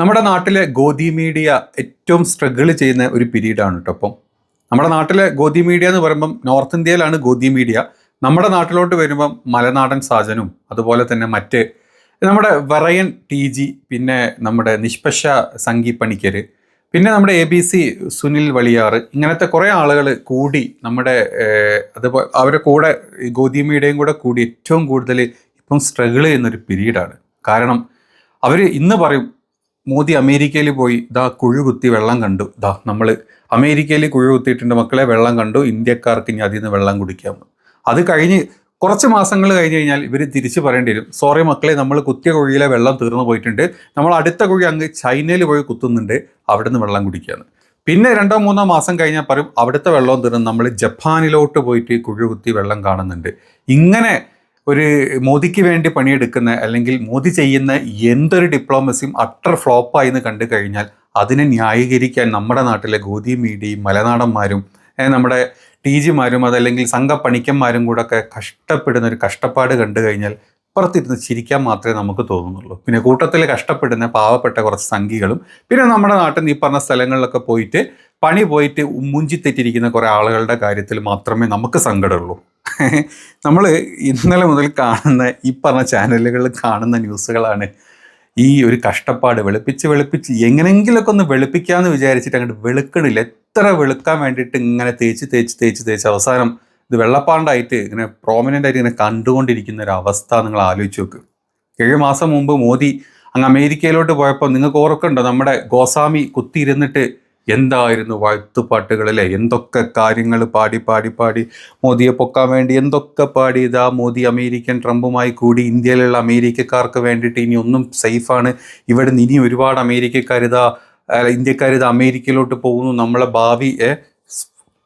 നമ്മുടെ നാട്ടിലെ ഗോദി മീഡിയ ഏറ്റവും സ്ട്രഗിൾ ചെയ്യുന്ന ഒരു പീരീഡാണ് കേട്ടോ. അപ്പം നമ്മുടെ നാട്ടിലെ ഗോദി മീഡിയ എന്ന് പറയുമ്പം നോർത്ത് ഇന്ത്യയിലാണ് ഗോദി മീഡിയ. നമ്മുടെ നാട്ടിലോട്ട് വരുമ്പം മലനാടൻ സാജനും അതുപോലെ തന്നെ മറ്റ് നമ്മുടെ വറയൻ ടി ജി, പിന്നെ നമ്മുടെ നിഷ്പക്ഷ സംഗി പണിക്കർ, പിന്നെ നമ്മുടെ ABC സുനിൽ വളിയാർ, ഇങ്ങനത്തെ കുറേ ആളുകൾ കൂടി നമ്മുടെ അതുപോലെ അവരെ കൂടെ ഗോദി മീഡിയയും കൂടെ കൂടി ഏറ്റവും കൂടുതൽ ഇപ്പം സ്ട്രഗിൾ ചെയ്യുന്നൊരു പീരീഡാണ്. കാരണം അവർ ഇന്ന് പറയും മോദി അമേരിക്കയിൽ പോയി കുഴി കുത്തി വെള്ളം കണ്ടു, നമ്മൾ അമേരിക്കയിൽ കുഴി കുത്തിയിട്ടുണ്ട് മക്കളെ, വെള്ളം കണ്ടു, ഇന്ത്യക്കാർക്ക് ഇനി അതിൽ നിന്ന് വെള്ളം കുടിക്കാമെന്ന്. അത് കഴിഞ്ഞ് കുറച്ച് മാസങ്ങൾ കഴിഞ്ഞ് കഴിഞ്ഞാൽ ഇവർ തിരിച്ച് പറയേണ്ടി വരും, സോറി മക്കളെ, നമ്മൾ കുത്തിയ കുഴിയിലെ വെള്ളം തീർന്നു പോയിട്ടുണ്ട്, നമ്മൾ അടുത്ത കുഴി അങ്ങ് ചൈനയിൽ പോയി കുത്തുന്നുണ്ട്, അവിടെ നിന്ന് വെള്ളം കുടിക്കാമെന്ന്. പിന്നെ 2-3 മാസം കഴിഞ്ഞാൽ പറയും അവിടുത്തെ വെള്ളം തീർന്ന് നമ്മൾ ജപ്പാനിലോട്ട് പോയിട്ട് കുഴി കുത്തി വെള്ളം കാണുന്നുണ്ട്. ഇങ്ങനെ ഒരു മോദിക്ക് വേണ്ടി പണിയെടുക്കുന്ന അല്ലെങ്കിൽ മോദി ചെയ്യുന്ന എന്തൊരു ഡിപ്ലോമസിയും അട്ടർ ഫ്ലോപ്പായി എന്ന് കണ്ടു കഴിഞ്ഞാൽ അതിനെ ന്യായീകരിക്കാൻ നമ്മുടെ നാട്ടിലെ ഗോദി മീഡിയയും മലനാടന്മാരും നമ്മുടെ TG-മാരും അതല്ലെങ്കിൽ സംഘപ്പണിക്കന്മാരും കൂടെ ഒക്കെ കഷ്ടപ്പെടുന്ന ഒരു കഷ്ടപ്പാട് കണ്ടു കഴിഞ്ഞാൽ പുറത്തിരുന്ന് ചിരിക്കാൻ മാത്രമേ നമുക്ക് തോന്നുന്നുള്ളൂ. പിന്നെ കൂട്ടത്തിൽ കഷ്ടപ്പെടുന്ന പാവപ്പെട്ട കുറച്ച് സംഘികളും, പിന്നെ നമ്മുടെ നാട്ടിൽ നിന്ന് ഈ പറഞ്ഞ സ്ഥലങ്ങളിലൊക്കെ പോയിട്ട് പണി പോയിട്ട് മുഞ്ചിത്തെറ്റിരിക്കുന്ന കുറേ ആളുകളുടെ കാര്യത്തിൽ മാത്രമേ നമുക്ക് സങ്കടമുള്ളൂ. നമ്മൾ ഇന്നലെ മുതൽ കാണുന്ന ഈ പറഞ്ഞ ചാനലുകളിൽ കാണുന്ന ന്യൂസുകളാണ് ഈ ഒരു കഷ്ടപ്പാട് വെളുപ്പിച്ച് എങ്ങനെങ്കിലുമൊക്കെ ഒന്ന് വെളുപ്പിക്കാമെന്ന് വിചാരിച്ചിട്ട് അങ്ങോട്ട് വെളുക്കണില്ല. എത്ര വെളുക്കാൻ വേണ്ടിയിട്ട് ഇങ്ങനെ തേച്ച് അവസാനം ഇത് വെള്ളപ്പാണ്ടായിട്ട് ഇങ്ങനെ പ്രോമിനൻ്റ് ആയിട്ട് ഇങ്ങനെ കണ്ടുകൊണ്ടിരിക്കുന്ന ഒരു അവസ്ഥ നിങ്ങൾ ആലോചിച്ച് നോക്ക്. 7 മാസം മുമ്പ് മോദി അങ്ങ് അമേരിക്കയിലോട്ട് പോയപ്പോൾ നിങ്ങൾക്ക് ഓർക്കുണ്ടോ, നമ്മുടെ ഗോസ്വാമി കുത്തിയിരുന്നിട്ട് എന്തായിരുന്നു വാഴ്ത്തുപാട്ടുകളിലെ എന്തൊക്കെ കാര്യങ്ങൾ പാടി മോദിയെ പൊക്കാൻ വേണ്ടി എന്തൊക്കെ പാടി. മോദി അമേരിക്കൻ ട്രംപുമായി കൂടി ഇന്ത്യയിലുള്ള അമേരിക്കക്കാർക്ക് വേണ്ടിയിട്ട് ഇനി ഒന്നും സേഫാണ്, ഇവിടെ നിന്ന് ഇനി ഒരുപാട് ഇന്ത്യക്കാരിതാ അമേരിക്കയിലോട്ട് പോകുന്നു, നമ്മളെ ഭാവി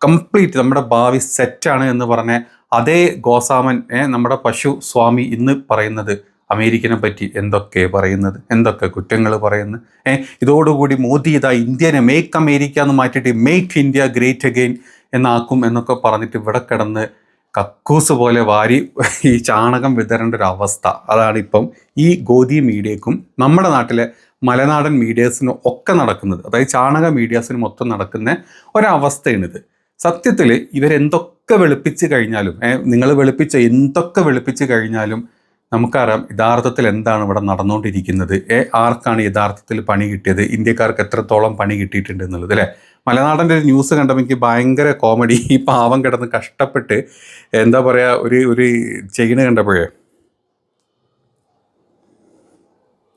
കംപ്ലീറ്റ് നമ്മുടെ ഭാവി സെറ്റാണ് എന്ന് പറഞ്ഞ അതേ ഗോസാമൻ നമ്മുടെ പശു സ്വാമി ഇന്ന് പറയുന്നത് അമേരിക്കനെ പറ്റി എന്തൊക്കെ കുറ്റങ്ങൾ പറയുന്നു. ഇതോടുകൂടി മോദി ഇന്ത്യനെ മേക്ക് അമേരിക്ക എന്ന് മാറ്റിയിട്ട് മേക്ക് ഇന്ത്യ ഗ്രേറ്റ് അഗെയിൻ എന്നാക്കും എന്നൊക്കെ പറഞ്ഞിട്ട് ഇവിടെ കിടന്ന് കക്കൂസ് പോലെ വാരി ഈ ചാണകം വിതരേണ്ട ഒരു അവസ്ഥ. അതാണ് ഇപ്പം ഈ ഗോദി മീഡിയക്കും നമ്മുടെ നാട്ടിലെ മലനാടൻ മീഡിയാസിനും ഒക്കെ നടക്കുന്നത്. അതായത് ചാണക മീഡിയാസിനും മൊത്തം നടക്കുന്ന ഒരവസ്ഥയാണിത്. സത്യത്തിൽ ഇവരെന്തൊക്കെ വെളുപ്പിച്ച് കഴിഞ്ഞാലും നിങ്ങൾ എന്തൊക്കെ വെളുപ്പിച്ച് കഴിഞ്ഞാലും നമുക്കറിയാം യഥാർത്ഥത്തിൽ എന്താണ് ഇവിടെ നടന്നുകൊണ്ടിരിക്കുന്നത്. ആർക്കാണ് യഥാർത്ഥത്തിൽ പണി കിട്ടിയത്, ഇന്ത്യക്കാർക്ക് എത്രത്തോളം പണി കിട്ടിയിട്ടുണ്ട് എന്നുള്ളത് അല്ലേ. മലനാടൻ്റെ ഒരു ന്യൂസ് കണ്ടപ്പോൾ എനിക്ക് ഭയങ്കര കോമഡി. ഈ പാവം കിടന്ന് കഷ്ടപ്പെട്ട് എന്താ പറയുക ഒരു ചെയിന് കണ്ടപ്പോഴേ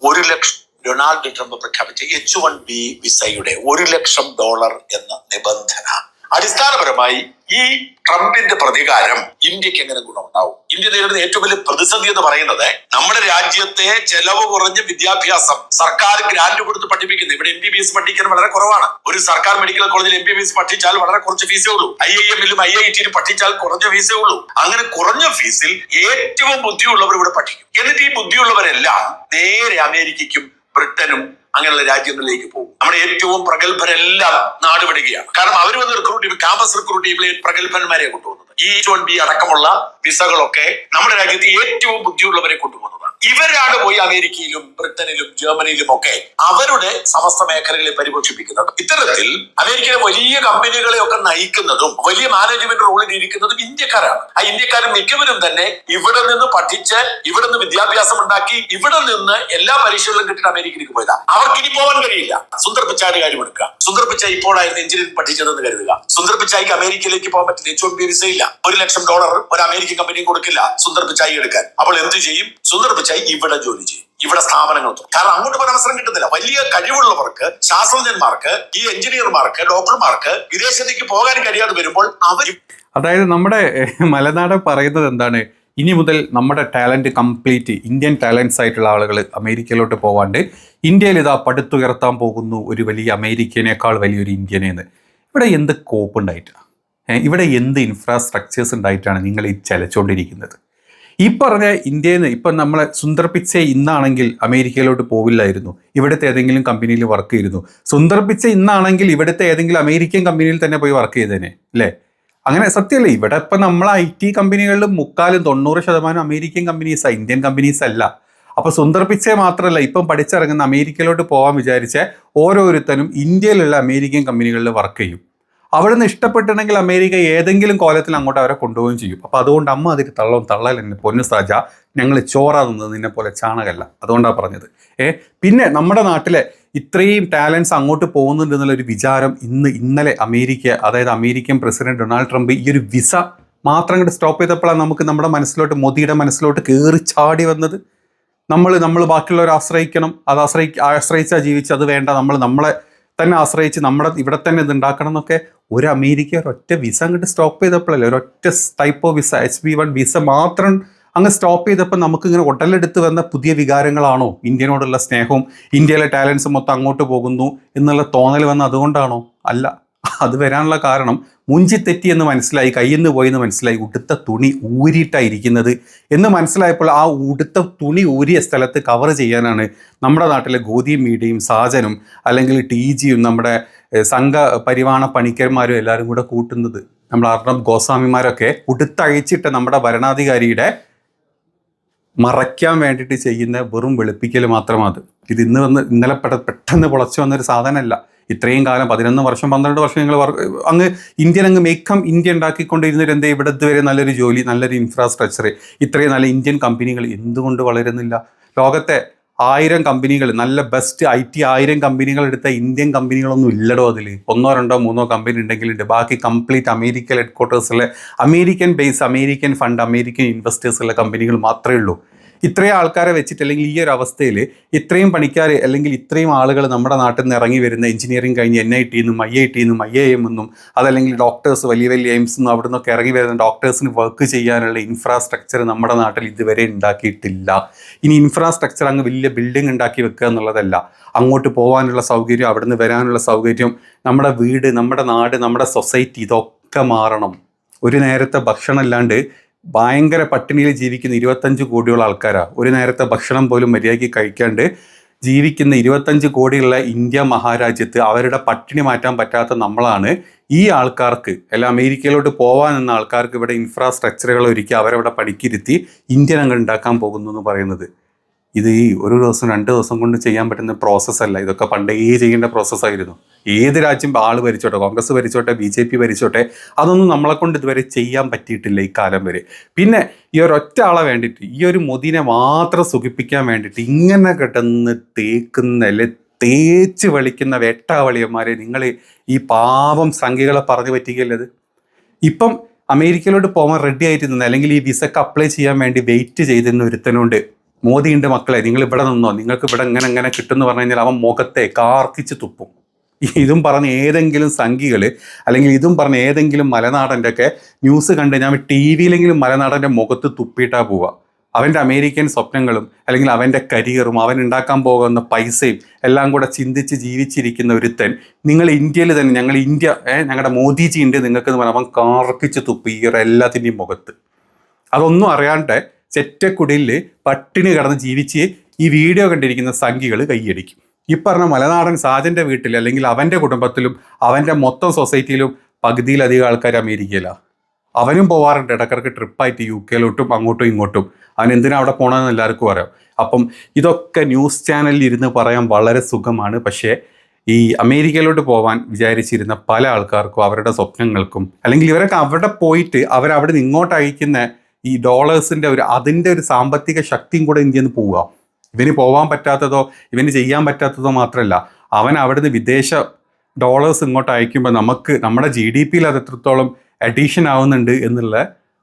1 ലക്ഷം ഡൊണാൾഡ് ട്രംപ് പ്രഖ്യാപിച്ച H-1B വിസയുടെ $1,00,000 എന്ന നിബന്ധന അടിസ്ഥാനപരമായി ഈ ട്രംപിന്റെ പ്രതികാരം ഇന്ത്യക്ക് എങ്ങനെ ഗുണമുണ്ടാവും? ഇന്ത്യ നേരിടുന്ന ഏറ്റവും വലിയ പ്രതിസന്ധി എന്ന് പറയുന്നത് നമ്മുടെ രാജ്യത്തെ ചെലവ് കുറഞ്ഞ വിദ്യാഭ്യാസം സർക്കാർ ഗ്രാന്റ് കൊടുത്ത് പഠിപ്പിക്കുന്നത്. ഇവിടെ MBBS പഠിക്കാൻ വളരെ കുറവാണ്. ഒരു സർക്കാർ മെഡിക്കൽ കോളേജിൽ MBBS പഠിച്ചാൽ വളരെ കുറച്ച് ഫീസേ ഉള്ളൂ. IIM-ലും IIT-ലും പഠിച്ചാൽ കുറഞ്ഞ ഫീസേ ഉള്ളൂ. അങ്ങനെ കുറഞ്ഞ ഫീസിൽ ഏറ്റവും ബുദ്ധിയുള്ളവർ ഇവിടെ പഠിക്കും. എന്നിട്ട് ഈ ബുദ്ധിയുള്ളവരെല്ലാം നേരെ അമേരിക്കയ്ക്കും ബ്രിട്ടനും അങ്ങനെയുള്ള രാജ്യങ്ങളിലേക്ക് പോകും. നമ്മുടെ ഏറ്റവും പ്രഗത്ഭരെല്ലാം നാടുവിടുകയാണ്. കാരണം അവർ വന്ന് റിക്രൂട്ട് ചെയ്യും, ക്യാമ്പസ് റിക്രൂട്ട് ചെയ്യുമ്പോൾ പ്രഗത്ഭന്മാരെ കൊണ്ടുപോകുന്നത്. ഈ H-1B അടക്കമുള്ള വിസകളൊക്കെ നമ്മുടെ രാജ്യത്ത് ഏറ്റവും ബുദ്ധിയുള്ളവരെ കൊണ്ടുപോകുന്നതാണ്. ഇവരാണ് പോയി അമേരിക്കയിലും ബ്രിട്ടനിലും ജർമ്മനിയിലും ഒക്കെ അവരുടെ സമസ്ത മേഖലകളെ പരിപോഷിപ്പിക്കുന്നത്. ഇത്തരത്തിൽ അമേരിക്കയിലെ വലിയ കമ്പനികളെ ഒക്കെ നയിക്കുന്നതും വലിയ മാനേജ്മെന്റ് റോളിൽ ഇരിക്കുന്നതും ഇന്ത്യക്കാരാണ്. ആ ഇന്ത്യക്കാരും മിക്കവരും തന്നെ ഇവിടെ നിന്ന് പഠിച്ച് ഇവിടെ നിന്ന് വിദ്യാഭ്യാസം ഉണ്ടാക്കി ഇവിടെ നിന്ന് എല്ലാ പരീക്ഷകളും കിട്ടിയിട്ട് അമേരിക്കയിലേക്ക് പോയതാ. അവർക്ക് ഇനി പോകാൻ കഴിയില്ല. സുന്ദർ പിച്ചായുടെ കാര്യം എടുക്കുക. സുന്ദർ പിച്ചായി ഇപ്പോഴായിരുന്നു എഞ്ചിനീയറിംഗ് പഠിച്ചതെന്ന് കരുതുക. സുന്ദർ പിച്ചായിക്ക് അമേരിക്കയിലേക്ക് പോകാൻ പറ്റില്ല. H-1B വിസയില്ല. $1,00,000 ഒരു അമേരിക്കൻ കമ്പനിയും കൊടുക്കില്ല സുന്ദർ പിച്ചായി എടുക്കാൻ. അപ്പോൾ എന്ത് ചെയ്യും? സുന്ദർ പിച്ചായി ഇവിടെ ജോലി ചെയ്യും, ഇവിടെ സ്ഥാപനങ്ങൾ. കാരണം അങ്ങോട്ട് പോകാൻ അവസരം കിട്ടുന്നില്ല. വലിയ കഴിവുള്ളവർക്ക്, ശാസ്ത്രജ്ഞന്മാർക്ക്, ഈ എഞ്ചിനീയർമാർക്ക്, ഡോക്ടർമാർക്ക് വിദേശത്തേക്ക് പോകാൻ കഴിയാതെ വരുമ്പോൾ അവർ, അതായത് നമ്മുടെ മലനാട് പറയുന്നത് എന്താണ്, ഇനി മുതൽ നമ്മുടെ ടാലൻറ്റ് കംപ്ലീറ്റ് ഇന്ത്യൻ ടാലൻസ് ആയിട്ടുള്ള ആളുകൾ അമേരിക്കയിലോട്ട് പോവാണ്ട് ഇന്ത്യയിൽ പടുത്തുയർത്താൻ പോകുന്നു ഒരു വലിയ അമേരിക്കനേക്കാൾ വലിയൊരു ഇന്ത്യനെന്ന്. ഇവിടെ എന്ത് കോപ്പ് ഉണ്ടായിട്ടാണ്, ഇവിടെ എന്ത് ഇൻഫ്രാസ്ട്രക്ചേഴ്സ് ഉണ്ടായിട്ടാണ് നിങ്ങൾ ഈ ചലച്ചുകൊണ്ടിരിക്കുന്നത്? ഈ പറഞ്ഞ ഇന്ത്യയിൽ നിന്ന് ഇപ്പം നമ്മളെ സുന്ദർ പിച്ചൈ ഇന്നാണെങ്കിൽ അമേരിക്കയിലോട്ട് പോവില്ലായിരുന്നു, ഇവിടുത്തെ ഏതെങ്കിലും കമ്പനിയിൽ വർക്ക് ചെയ്തിരുന്നു. സുന്ദർ പിച്ചൈ ഇന്നാണെങ്കിൽ ഇവിടുത്തെ ഏതെങ്കിലും അമേരിക്കൻ കമ്പനിയിൽ തന്നെ പോയി വർക്ക് ചെയ്തേനെ അല്ലേ. അങ്ങനെ സത്യമല്ലേ. ഇവിടെ ഇപ്പം നമ്മൾ IT കമ്പനികളിൽ 90% അമേരിക്കൻ കമ്പനീസാണ്, ഇന്ത്യൻ കമ്പനീസ് അല്ല. അപ്പോൾ സുന്ദർ പിച്ചെ മാത്രമല്ല, ഇപ്പം പഠിച്ചിറങ്ങുന്ന അമേരിക്കയിലോട്ട് പോകാൻ വിചാരിച്ച ഓരോരുത്തരും ഇന്ത്യയിലുള്ള അമേരിക്കൻ കമ്പനികളിൽ വർക്ക് ചെയ്യും. അവിടുന്ന് ഇഷ്ടപ്പെട്ടിട്ടുണ്ടെങ്കിൽ അമേരിക്ക ഏതെങ്കിലും കോലത്തിൽ അങ്ങോട്ട് അവരെ കൊണ്ടുപോവുകയും ചെയ്യും. അപ്പോൾ അതുകൊണ്ട് അമ്മ അതിൽ തള്ളൽ എന്നെ പൊന്നു സജ, ഞങ്ങൾ ചോറ നിന്നത് നിന്നെ പോലെ ചാണകല്ല. അതുകൊണ്ടാണ് പറഞ്ഞത്. പിന്നെ നമ്മുടെ നാട്ടിലെ ഇത്രയും ടാലൻസ് അങ്ങോട്ട് പോകുന്നുണ്ട് എന്നുള്ളൊരു വിചാരം ഇന്നലെ അമേരിക്ക, അതായത് അമേരിക്കൻ പ്രസിഡന്റ് ഡൊണാൾഡ് ട്രംപ് ഈ ഒരു വിസ മാത്രം കൂടെ സ്റ്റോപ്പ് ചെയ്തപ്പോഴാണ് നമുക്ക് നമ്മുടെ മനസ്സിലോട്ട്, മോദിയുടെ മനസ്സിലോട്ട് കയറി ചാടി വന്നത്. നമ്മൾ ബാക്കിയുള്ളവരെ ആശ്രയിക്കണം, അത് ആശ്രയിച്ചാൽ ജീവിച്ച്, അത് വേണ്ട, നമ്മളെ തന്നെ ആശ്രയിച്ച് ഇവിടെ തന്നെ ഇത് ഉണ്ടാക്കണം എന്നൊക്കെ ഒരു അമേരിക്ക ഒരൊറ്റ വിസ അങ്ങോട്ട് സ്റ്റോപ്പ് ചെയ്തപ്പോഴല്ലേ, ഒരൊറ്റ type of visa H-1B visa മാത്രം അങ്ങ് സ്റ്റോപ്പ് ചെയ്തപ്പോൾ നമുക്ക് ഇങ്ങനെ ഉടലെടുത്ത് വന്ന പുതിയ വികാരങ്ങളാണോ ഇന്ത്യനോടുള്ള സ്നേഹവും ഇന്ത്യയിലെ ടാലൻസ് മൊത്തം അങ്ങോട്ട് പോകുന്നു എന്നുള്ള തോന്നൽ വന്ന അതുകൊണ്ടാണോ? അല്ല. അത് വരാനുള്ള കാരണം മുഞ്ചി തെറ്റി എന്ന് മനസ്സിലായി, കയ്യിൽ നിന്ന് പോയി എന്ന് മനസ്സിലായി, ഉടുത്ത തുണി ഊരിയിട്ടായിരിക്കുന്നത് എന്ന് മനസ്സിലായപ്പോൾ ആ ഉടുത്ത തുണി ഊരിയ സ്ഥലത്ത് കവർ ചെയ്യാനാണ് നമ്മുടെ നാട്ടിലെ ഗോദി മീഡിയയും സാജനും അല്ലെങ്കിൽ TGയും നമ്മുടെ സംഘ പരിവാണ പണിക്കന്മാരും എല്ലാവരും കൂടെ കൂട്ടുന്നത്. നമ്മൾ അർണബ് ഗോസ്വാമിമാരൊക്കെ ഉടുത്തഴിച്ചിട്ട് നമ്മുടെ ഭരണാധികാരിയുടെ മറയ്ക്കാൻ വേണ്ടിയിട്ട് ചെയ്യുന്ന വെറും വെളുപ്പിക്കൽ മാത്രമാണ്. ഇത് ഇന്നലെ പെട്ടെന്ന് പൊളച്ചു വന്നൊരു സാധനമല്ല. ഇത്രയും കാലം 11 വർഷം 12 വർഷം ഞങ്ങൾ അങ്ങ് മേക്കം ഇന്ത്യ ഉണ്ടാക്കിക്കൊണ്ടിരുന്നൊരു എന്തേ ഇവിടെ ഇതുവരെ നല്ലൊരു ജോലി, നല്ലൊരു ഇൻഫ്രാസ്ട്രക്ചർ, ഇത്രയും നല്ല ഇന്ത്യൻ കമ്പനികൾ എന്തുകൊണ്ട് വളരുന്നില്ല? ലോകത്തെ 1000 കമ്പനികൾ, നല്ല ബെസ്റ്റ് IT 1000 കമ്പനികൾ എടുത്ത ഇന്ത്യൻ കമ്പനികളൊന്നും ഇല്ലടോ. അതിൽ 1, 2, 3 കമ്പനി ഉണ്ടെങ്കിലുണ്ട്. ബാക്കി കംപ്ലീറ്റ് അമേരിക്കൻ ഹെഡ്ക്വാർട്ടേഴ്സുള്ള, American base, American fund, American ഇൻവെസ്റ്റേഴ്സുള്ള കമ്പനികൾ മാത്രമേ ഉള്ളൂ. ഇത്രയും ആൾക്കാരെ വെച്ചിട്ട്, അല്ലെങ്കിൽ ഈ ഒരു അവസ്ഥയിൽ ഇത്രയും പണിക്കാർ അല്ലെങ്കിൽ ഇത്രയും ആളുകൾ നമ്മുടെ നാട്ടിൽ നിന്ന് ഇറങ്ങി വരുന്ന, എഞ്ചിനീയറിംഗ് കഴിഞ്ഞ് NIT നിന്നും IIT നിന്നും IIM നിന്നും, അതല്ലെങ്കിൽ ഡോക്ടേഴ്സ് വലിയ എയിംസ് നിന്നും അവിടെ നിന്നൊക്കെ ഇറങ്ങി വരുന്ന ഡോക്ടേഴ്സിന് വർക്ക് ചെയ്യാനുള്ള ഇൻഫ്രാസ്ട്രക്ചർ നമ്മുടെ നാട്ടിൽ ഇതുവരെ ഉണ്ടാക്കിയിട്ടില്ല. ഇനി ഇൻഫ്രാസ്ട്രക്ചർ അങ്ങ് വലിയ ബിൽഡിംഗ് ഉണ്ടാക്കി വെക്കുക എന്നുള്ളതല്ല, അങ്ങോട്ട് പോകാനുള്ള സൗകര്യം, അവിടെ നിന്ന് വരാനുള്ള സൗകര്യം, നമ്മുടെ വീട്, നമ്മുടെ നാട്, നമ്മുടെ സൊസൈറ്റി, ഇതൊക്കെ മാറണം. ഒരു നേരത്തെ ഭക്ഷണം ഇല്ലാണ്ട് ഭയങ്കര പട്ടിണിയിൽ ജീവിക്കുന്ന 25 കോടിയുള്ള ആൾക്കാരാണ്. ഒരു നേരത്തെ ഭക്ഷണം പോലും മര്യാദയ്ക്ക് കഴിക്കാണ്ട് ജീവിക്കുന്ന 25 കോടിയുള്ള ഇന്ത്യ മഹാരാജ്യത്ത് അവരുടെ പട്ടിണി മാറ്റാൻ പറ്റാത്ത നമ്മളാണ് ഈ ആൾക്കാർക്ക്, അല്ല അമേരിക്കയിലോട്ട് പോകാൻ നിന്ന ആൾക്കാർക്ക് ഇവിടെ ഇൻഫ്രാസ്ട്രക്ചറുകൾ ഒരുക്കി അവരവിടെ പണിക്കിരുത്തി ഇന്ത്യൻ അങ്ങ് ഉണ്ടാക്കാൻ പോകുന്നു എന്ന് പറയുന്നത്. ഇത് ഈ ഒരു ദിവസം 2 ദിവസം കൊണ്ട് ചെയ്യാൻ പറ്റുന്ന പ്രോസസ്സല്ല. ഇതൊക്കെ പണ്ടേ ചെയ്യേണ്ട പ്രോസസ്സായിരുന്നു. ഏത് രാജ്യം ആൾ ഭരിച്ചോട്ടെ, കോൺഗ്രസ് ഭരിച്ചോട്ടെ, BJP ഭരിച്ചോട്ടെ, അതൊന്നും നമ്മളെ കൊണ്ട് ഇതുവരെ ചെയ്യാൻ പറ്റിയിട്ടില്ല ഈ കാലം വരെ. പിന്നെ ഈ ഒരൊറ്റ ആളെ വേണ്ടിയിട്ട്, ഈ ഒരു മോദിനെ മാത്രം സുഖിപ്പിക്കാൻ വേണ്ടിയിട്ട് ഇങ്ങനെ കിടന്ന് തേച്ച് വലിക്കുന്ന വെട്ടാവളിയന്മാരെ നിങ്ങൾ ഈ പാവം സംഖ്യകളെ പറഞ്ഞു പറ്റിക്കല്ലത്. ഇപ്പം അമേരിക്കയിലോട്ട് പോകാൻ റെഡി ആയിട്ട് നിന്ന്, അല്ലെങ്കിൽ ഈ വിസക്ക് അപ്ലൈ ചെയ്യാൻ വേണ്ടി വെയിറ്റ് ചെയ്തിരുന്ന ഒരുത്തനുണ്ട്, മോദിയുണ്ട് മക്കളെ നിങ്ങൾ ഇവിടെ നിന്നോ, നിങ്ങൾക്ക് ഇവിടെ ഇങ്ങനെ കിട്ടുമെന്ന് പറഞ്ഞു കഴിഞ്ഞാൽ അവൻ മുഖത്തെ കാർക്കിച്ച് തുപ്പും. ഇതും പറഞ്ഞ് ഏതെങ്കിലും സംഘികൾ, അല്ലെങ്കിൽ ഇതും പറഞ്ഞ് ഏതെങ്കിലും മലനാടൻ്റെ ഒക്കെ ന്യൂസ് കണ്ട് ഞാൻ TV-യിലെങ്കിലും മലനാടൻ്റെ മുഖത്ത് തുപ്പിയിട്ടാ പോവുക. അവൻ്റെ അമേരിക്കൻ സ്വപ്നങ്ങളും അല്ലെങ്കിൽ അവൻ്റെ കരിയറും അവൻ ഉണ്ടാക്കാൻ പോകുന്ന പൈസയും എല്ലാം കൂടെ ചിന്തിച്ച് ജീവിച്ചിരിക്കുന്ന ഒരുത്തൻ നിങ്ങൾ ഇന്ത്യയിൽ തന്നെ, ഞങ്ങളുടെ മോദിജി ഉണ്ട് നിങ്ങൾക്ക് എന്ന് പറഞ്ഞാൽ അവൻ കാർക്കിച്ച് തുപ്പി ഈ എല്ലാത്തിൻ്റെയും മുഖത്ത്. അതൊന്നും അറിയാണ്ട് ചെറ്റക്കുടിയിൽ പട്ടിണി കിടന്ന് ജീവിച്ച് ഈ വീഡിയോ കണ്ടിരിക്കുന്ന സംഘികൾ കൈയടിക്കും. ഈ പറഞ്ഞ മലനാടൻ സാജൻ്റെ വീട്ടിൽ അല്ലെങ്കിൽ അവൻ്റെ കുടുംബത്തിലും അവൻ്റെ മൊത്തം സൊസൈറ്റിയിലും പകുതിയിലധികം ആൾക്കാർ അമേരിക്കയിലാണ്. അവനും പോവാറുണ്ട് ഇടക്കിടക്ക് ട്രിപ്പായിട്ട് UK-ലോട്ടും അങ്ങോട്ടും ഇങ്ങോട്ടും. അവൻ എന്തിനാ അവിടെ പോകണമെന്ന് എല്ലാവർക്കും അറിയാം. അപ്പം ഇതൊക്കെ ന്യൂസ് ചാനലിൽ ഇരുന്ന് പറയാൻ വളരെ സുഖമാണ്. പക്ഷേ ഈ അമേരിക്കയിലോട്ട് പോകാൻ വിചാരിച്ചിരുന്ന പല ആൾക്കാർക്കും അവരുടെ സ്വപ്നങ്ങൾക്കും, അല്ലെങ്കിൽ ഇവരൊക്കെ അവിടെ പോയിട്ട് അവരവിടെ നിന്ന് ഇങ്ങോട്ട് അയക്കുന്ന ഈ ഡോളേഴ്സിൻ്റെ അതിൻ്റെ ഒരു സാമ്പത്തിക ശക്തിയും കൂടെ ഇന്ത്യയിൽ നിന്ന് പോവുക. ഇവന് പോകാൻ പറ്റാത്തതോ ഇവന് ചെയ്യാൻ പറ്റാത്തതോ മാത്രമല്ല, അവൻ അവിടുന്ന് വിദേശ ഡോളേഴ്സ് ഇങ്ങോട്ട് അയക്കുമ്പോൾ നമ്മുടെ GDP-യിൽ അത് എത്രത്തോളം അഡീഷൻ ആവുന്നുണ്ട് എന്നുള്ള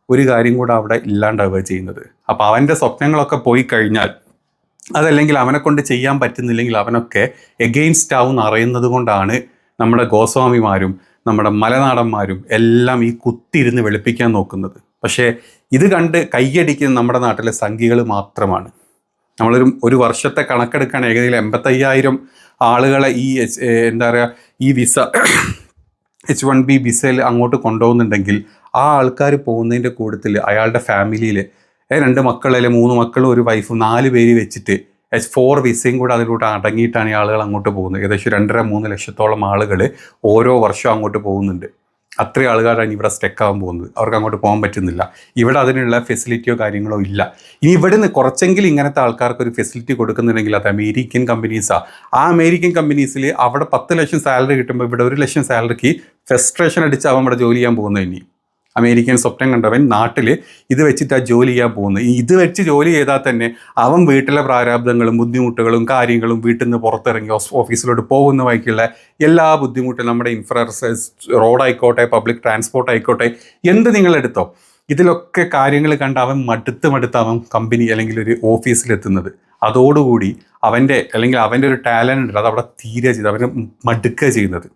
ഒരു കാര്യം കൂടെ അവിടെ ഇല്ലാണ്ടാവുക ചെയ്യുന്നത്. അപ്പോൾ അവൻ്റെ സ്വപ്നങ്ങളൊക്കെ പോയി കഴിഞ്ഞാൽ, അതല്ലെങ്കിൽ അവനെ കൊണ്ട് ചെയ്യാൻ പറ്റുന്നില്ലെങ്കിൽ അവനൊക്കെ എഗെയിൻസ്റ്റ് ആവും അറിയുന്നത് കൊണ്ടാണ് നമ്മുടെ ഗോസ്വാമിമാരും നമ്മുടെ മലനാടന്മാരും എല്ലാം ഈ കുത്തിയിരുന്ന് വെളുപ്പിക്കാൻ നോക്കുന്നത്. പക്ഷേ ഇത് കണ്ട് കൈയടിക്കുന്ന നമ്മുടെ നാട്ടിലെ സംഘികൾ മാത്രമാണ്. ഒരു വർഷത്തെ കണക്കെടുക്കാൻ ഏകദേശം 85,000 ആളുകളെ ഈ വിസ H-1B വിസയിൽ അങ്ങോട്ട് കൊണ്ടുപോകുന്നുണ്ടെങ്കിൽ ആ ആൾക്കാർ പോകുന്നതിൻ്റെ കൂട്ടത്തിൽ അയാളുടെ ഫാമിലിയിൽ 2 മക്കൾ അല്ലെങ്കിൽ 3 മക്കളും ഒരു വൈഫും 4 പേര് വെച്ചിട്ട് H-4 വിസയും കൂടെ അതിലൂടെ അടങ്ങിയിട്ടാണ് ഈ ആളുകൾ അങ്ങോട്ട് പോകുന്നത്. ഏകദേശം 2.5-3 ലക്ഷത്തോളം ആളുകൾ ഓരോ വർഷവും അങ്ങോട്ട് പോകുന്നുണ്ട്. അത്രയും ആളുകാരാണ് ഇവിടെ സ്റ്റെക്കാകാൻ പോകുന്നത്. അവർക്ക് അങ്ങോട്ട് പോകാൻ പറ്റുന്നില്ല. ഇവിടെ അതിനുള്ള ഫെസിലിറ്റിയോ കാര്യങ്ങളോ ഇല്ല. ഇനി ഇവിടുന്ന് കുറച്ചെങ്കിലും ഇങ്ങനത്തെ ആൾക്കാർക്ക് ഒരു ഫെസിലിറ്റി കൊടുക്കുന്നുണ്ടെങ്കിൽ അത് അമേരിക്കൻ കമ്പനീസാണ്. ആ അമേരിക്കൻ കമ്പനീസിൽ അവിടെ 10 ലക്ഷം സാലറി കിട്ടുമ്പോൾ ഇവിടെ 1 ലക്ഷം സാലറിക്ക് ഫ്രസ്ട്രേഷൻ അടിച്ച് അവൻ ഇവിടെ ജോലി ചെയ്യാൻ പോകുന്നത്. ഇനി അമേരിക്കൻ സ്വപ്നം കണ്ടവൻ നാട്ടിൽ ഇത് വെച്ചിട്ടാണ് ജോലി ചെയ്യാൻ പോകുന്നത്. ഇത് വെച്ച് ജോലി ചെയ്താൽ തന്നെ അവൻ വീട്ടിലെ പ്രാരാബ്ദങ്ങളും ബുദ്ധിമുട്ടുകളും കാര്യങ്ങളും വീട്ടിൽ നിന്ന് പുറത്തിറങ്ങി ഓഫീസിലോട്ട് പോകുന്ന വഴിക്കുള്ള എല്ലാ ബുദ്ധിമുട്ടും, നമ്മുടെ റോഡായിക്കോട്ടെ, പബ്ലിക് ട്രാൻസ്പോർട്ട് ആയിക്കോട്ടെ, എന്ത് നിങ്ങളെടുത്തോ, ഇതിലൊക്കെ കാര്യങ്ങൾ കണ്ട് അവൻ മടുത്ത് അവൻ കമ്പനി അല്ലെങ്കിൽ ഒരു ഓഫീസിലെത്തുന്നത്. അതോടുകൂടി അവൻ്റെ ഒരു ടാലൻ്റ് ഉണ്ട്, അത് അവിടെ തീരെ ചെയ്ത് അവനെ മടുക്കുക ചെയ്യുന്നത്.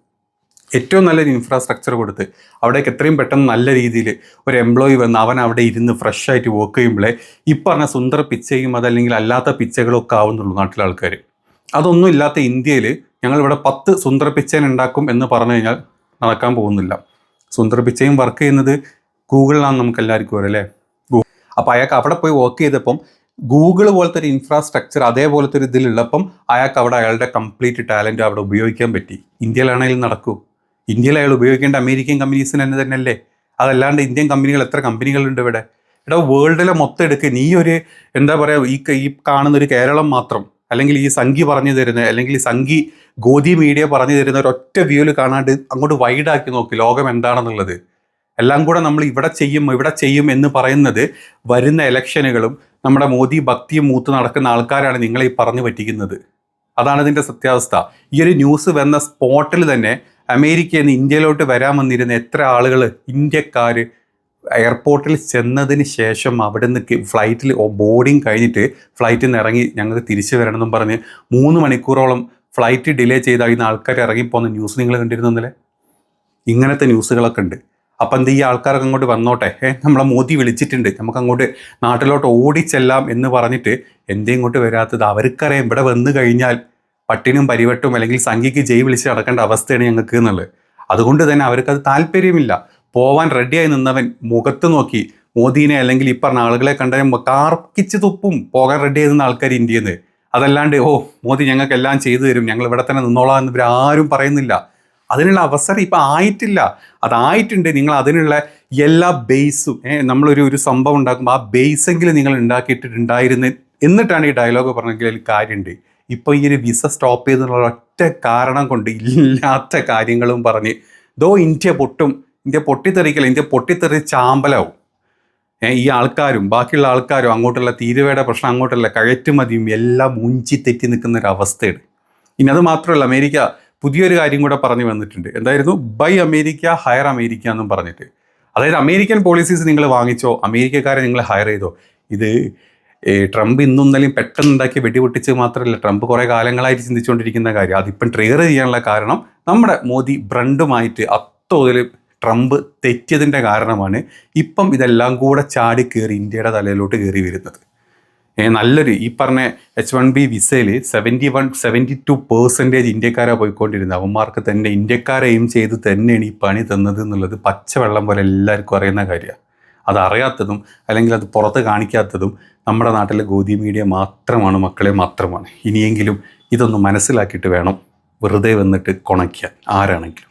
ഏറ്റവും നല്ലൊരു ഇൻഫ്രാസ്ട്രക്ചർ കൊടുത്ത് അവിടേക്ക് എത്രയും പെട്ടെന്ന് നല്ല രീതിയിൽ ഒരു എംപ്ലോയി വന്ന് അവൻ അവിടെ ഇരുന്ന് ഫ്രഷ് ആയിട്ട് വർക്ക് ചെയ്യുമ്പോഴേ ഈ പറഞ്ഞ സുന്ദര പിച്ചയും അതല്ലെങ്കിൽ അല്ലാത്ത പിച്ചകളൊക്കെ ആവുന്നുള്ളൂ നാട്ടിലെ ആൾക്കാർ. അതൊന്നും ഇല്ലാത്ത ഇന്ത്യയിൽ ഞങ്ങളിവിടെ 10 സുന്ദര പിച്ചേൻ ഉണ്ടാക്കും എന്ന് പറഞ്ഞു കഴിഞ്ഞാൽ നടക്കാൻ പോകുന്നില്ല. സുന്ദര പിച്ചയും വർക്ക് ചെയ്യുന്നത് ഗൂഗിളിലാണ്, നമുക്ക് എല്ലാവർക്കും അറിയാം അല്ലേ. അപ്പോൾ അയാൾക്ക് അവിടെ പോയി വർക്ക് ചെയ്തപ്പം ഗൂഗിൾ പോലത്തെ ഒരു ഇൻഫ്രാസ്ട്രക്ചർ അതേപോലത്തെ ഒരു ഇതിലുള്ളപ്പം അയാൾക്ക് അവിടെ അയാളുടെ കംപ്ലീറ്റ് ടാലൻറ്റ് അവിടെ ഉപയോഗിക്കാൻ പറ്റി. ഇന്ത്യയിലാണെങ്കിലും നടക്കൂ. ഇന്ത്യയിൽ അയാൾ ഉപയോഗിക്കേണ്ട അമേരിക്കൻ കമ്പനീസിന് തന്നെ അല്ലേ. അതല്ലാണ്ട് ഇന്ത്യൻ കമ്പനികൾ എത്ര കമ്പനികളുണ്ട് ഇവിടെ. വേൾഡിലെ മൊത്തം എടുക്കുക. നീ ഒരു എന്താ പറയുക, ഈ കാണുന്നൊരു കേരളം മാത്രം, അല്ലെങ്കിൽ ഈ സംഘി പറഞ്ഞു തരുന്ന, അല്ലെങ്കിൽ ഈ സംഘി ഗോദി മീഡിയ പറഞ്ഞു തരുന്ന ഒരൊറ്റ വ്യൂവിൽ കാണാണ്ട് അങ്ങോട്ട് വൈഡാക്കി നോക്കി ലോകം എന്താണെന്നുള്ളത്. എല്ലാം കൂടെ നമ്മൾ ഇവിടെ ചെയ്യും എന്ന് പറയുന്നത് വരുന്ന ഇലക്ഷനുകളും നമ്മുടെ മോദി ഭക്തിയും മൂത്ത് നടക്കുന്ന ആൾക്കാരാണ് നിങ്ങളെ ഈ പറഞ്ഞു പറ്റിക്കുന്നത്. അതാണ് ഇതിൻ്റെ സത്യാവസ്ഥ. ഈ ഒരു ന്യൂസ് വന്ന സ്പോട്ടിൽ തന്നെ അമേരിക്കയിൽ നിന്ന് ഇന്ത്യയിലോട്ട് വരാൻ വന്നിരുന്ന എത്ര ആളുകൾ, ഇന്ത്യക്കാർ എയർപോർട്ടിൽ ചെന്നതിന് ശേഷം അവിടെ നിന്ന് ഫ്ലൈറ്റിൽ ബോർഡിങ് കഴിഞ്ഞിട്ട് ഫ്ലൈറ്റിൽ നിന്ന് ഇറങ്ങി ഞങ്ങൾക്ക് തിരിച്ചു വരണമെന്നും പറഞ്ഞ് 3 മണിക്കൂറോളം ഫ്ലൈറ്റ് ഡിലേ ചെയ്തായിരുന്ന ആൾക്കാർ ഇറങ്ങിപ്പോകുന്ന ന്യൂസ് നിങ്ങൾ കണ്ടിരുന്നല്ലേ. ഇങ്ങനത്തെ ന്യൂസുകളൊക്കെ ഉണ്ട്. അപ്പം എന്ത്, ഈ ആൾക്കാരൊക്കെ അങ്ങോട്ട് വന്നോട്ടെ, നമ്മളെ മോദി വിളിച്ചിട്ടുണ്ട്, നമുക്ക് അങ്ങോട്ട് നാട്ടിലോട്ട് ഓടിച്ചെല്ലാം എന്ന് പറഞ്ഞിട്ട് എന്തേ ഇങ്ങോട്ട് വരാത്തത്? അവർക്കറിയാം ഇവിടെ വന്നു കഴിഞ്ഞാൽ പട്ടിനും പരിവട്ടും അല്ലെങ്കിൽ സംഘിക്ക് ജയ് വിളിച്ച് നടക്കേണ്ട അവസ്ഥയാണ് ഞങ്ങൾക്ക് എന്നുള്ളത്. അതുകൊണ്ട് തന്നെ അവർക്കത് താല്പര്യമില്ല. പോവാൻ റെഡിയായി നിന്നവൻ മുഖത്ത് നോക്കി മോദീനെ അല്ലെങ്കിൽ ഈ പറഞ്ഞ ആളുകളെ കണ്ടാൽ കാർക്കിച്ച് തുപ്പും പോകാൻ റെഡിയായി നിന്ന ആൾക്കാർ ഇന്ത്യയിൽ നിന്ന്. അതല്ലാണ്ട് മോദി ഞങ്ങൾക്ക് എല്ലാം ചെയ്തു തരും, ഞങ്ങൾ ഇവിടെ തന്നെ നിന്നോളാം എന്ന് ഇവരാരും പറയുന്നില്ല. അതിനുള്ള അവസരം ഇപ്പം ആയിട്ടില്ല. അതായിട്ടുണ്ട്. നിങ്ങൾ അതിനുള്ള എല്ലാ ബേസും നമ്മളൊരു സംഭവം ഉണ്ടാക്കുമ്പോൾ ആ ബേസെങ്കിലും നിങ്ങൾ ഉണ്ടാക്കിയിട്ടുണ്ടായിരുന്നു എന്നിട്ടാണ് ഈ ഡയലോഗ് പറഞ്ഞെങ്കിൽ അതിൽ കാര്യമുണ്ട്. ഇപ്പോൾ ഈ ഒരു വിസ സ്റ്റോപ്പ് ചെയ്തെന്നുള്ള ഒറ്റ കാരണം കൊണ്ട് ഇല്ലാത്ത കാര്യങ്ങളും പറഞ്ഞ് ഇന്ത്യ പൊട്ടും, ഇന്ത്യ പൊട്ടിത്തെറിക്കില്ല, ഇന്ത്യ പൊട്ടിത്തെറി ചാമ്പലാവും. ഈ ആൾക്കാരും ബാക്കിയുള്ള ആൾക്കാരും അങ്ങോട്ടുള്ള തീരുവയുടെ പ്രശ്നം, അങ്ങോട്ടുള്ള കയറ്റുമതിയും എല്ലാം മുഞ്ചി തെറ്റി നിൽക്കുന്ന ഒരു അവസ്ഥയാണ്. ഇനി അത് മാത്രമല്ല, അമേരിക്ക പുതിയൊരു കാര്യം കൂടെ പറഞ്ഞു വന്നിട്ടുണ്ട്. എന്തായിരുന്നു? ബൈ അമേരിക്ക ഹയർ അമേരിക്ക എന്നും പറഞ്ഞിട്ട്. അതായത് അമേരിക്കൻ പോളിസീസ് നിങ്ങൾ വാങ്ങിച്ചോ, അമേരിക്കക്കാരെ നിങ്ങൾ ഹയർ ചെയ്തോ. ഇത് ട്രംപ് ഇന്നും ഇന്നലെയും പെട്ടെന്ന് ഉണ്ടാക്കി വെടിപൊട്ടിച്ച് മാത്രമല്ല, ട്രംപ് കുറേ കാലങ്ങളായിട്ട് ചിന്തിച്ചുകൊണ്ടിരിക്കുന്ന കാര്യം. അതിപ്പം ട്രിഗർ ചെയ്യാനുള്ള കാരണം നമ്മുടെ മോദി ബ്രണ്ടുമായിട്ട് അത്തോതിൽ ട്രംപ് തെറ്റിയതിൻ്റെ കാരണമാണ് ഇപ്പം ഇതെല്ലാം കൂടെ ചാടി കയറി ഇന്ത്യയുടെ തലയിലോട്ട് കയറി വരുന്നത്. നല്ലൊരു ഈ പറഞ്ഞ H1B വിസയിൽ 72% ഇന്ത്യക്കാരാണ് പോയിക്കൊണ്ടിരുന്നത്. അവന്മാർക്ക് തന്നെ ഇന്ത്യക്കാരെ എയിം ചെയ്ത് തന്നെയാണ് ഈ പണി തന്നത് എന്നുള്ളത് പച്ചവെള്ളം പോലെ എല്ലാവർക്കും അറിയുന്ന കാര്യമാണ്. അതറിയാത്തതും അല്ലെങ്കിൽ അത് പുറത്ത് കാണിക്കാത്തതും നമ്മുടെ നാട്ടിലെ ഗോദി മീഡിയ മാത്രമാണ്, മക്കളെ മാത്രമാണ്. ഇനിയെങ്കിലും ഇതൊന്ന് മനസ്സിലാക്കിയിട്ട് വേണം വെറുതെ വന്നിട്ട് കൊണയ്ക്കാൻ ആരാണെങ്കിലും.